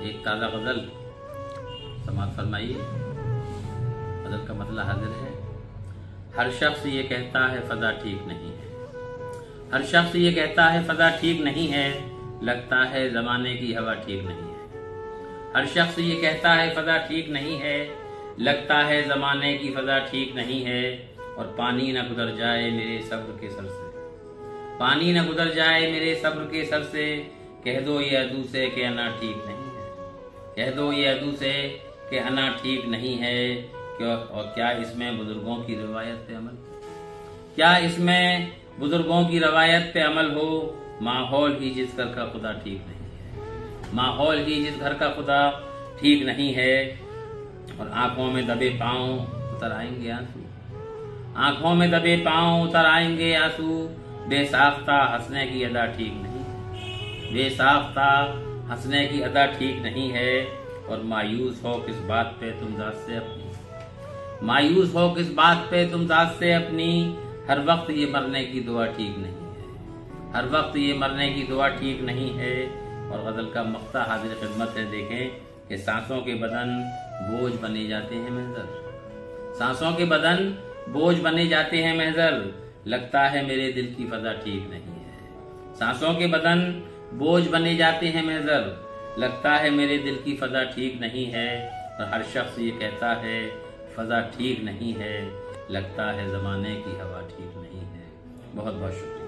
एक ताज़ा गज़ल समाअत फरमाइए। गज़ल का मतलब हाजिर है। हर शख्स ये कहता है फ़ज़ा ठीक नहीं है, हर शख्स ये कहता है फ़ज़ा ठीक नहीं है, लगता है ज़माने की हवा ठीक नहीं है। हर शख्स ये कहता है फ़ज़ा ठीक नहीं है, लगता है ज़माने की फ़ज़ा ठीक नहीं है। और पानी न गुज़र जाए मेरे सब्र के सर से, पानी न गुज़र जाए मेरे सब्र के सर से, कह दो ये अदू से कि अना ठीक नहीं है, कह दो ये अदू से कि अना ठीक नहीं है। और क्या इसमें बुजुर्गों की रिवायत पे अमल, क्या इसमें बुजुर्गों की रवायत पे अमल हो। माहौल ही जिस घर का खुदा ठीक नहीं है, माहौल ही जिस घर का खुदा ठीक नहीं है। और आंखों में दबे पांव उतर आएंगे आंसू, आंखों में दबे पांव उतर आएंगे आंसू। बेसाख्ता हंसने की अदा ठीक नहीं, बेसाख्ता हंसने की अदा ठीक नहीं है। और मायूस हो किस बात पे तुम ज़ात से अपनी, मायूस हो किस बात पे तुम ज़ात से अपनी। हर वक्त ये मरने की दुआ ठीक नहीं है, हर वक्त ये मरने की दुआ ठीक नहीं है। और गज़ल का मक्ता हाजिर खिदमत है। देखें कि सांसों के बदन बोझ बने जाते हैं महज़र, सांसों के बदन बोझ बने जाते हैं महज़र, लगता है मेरे दिल की फ़ज़ा ठीक नहीं है। सांसों के बदन बोझ बने जाते हैं महज़र, लगता है मेरे दिल की फ़ज़ा ठीक नहीं है। और हर शख्स ये कहता है फ़ज़ा ठीक नहीं है, लगता है ज़माने की हवा ठीक नहीं है। बहुत बहुत शुक्रिया।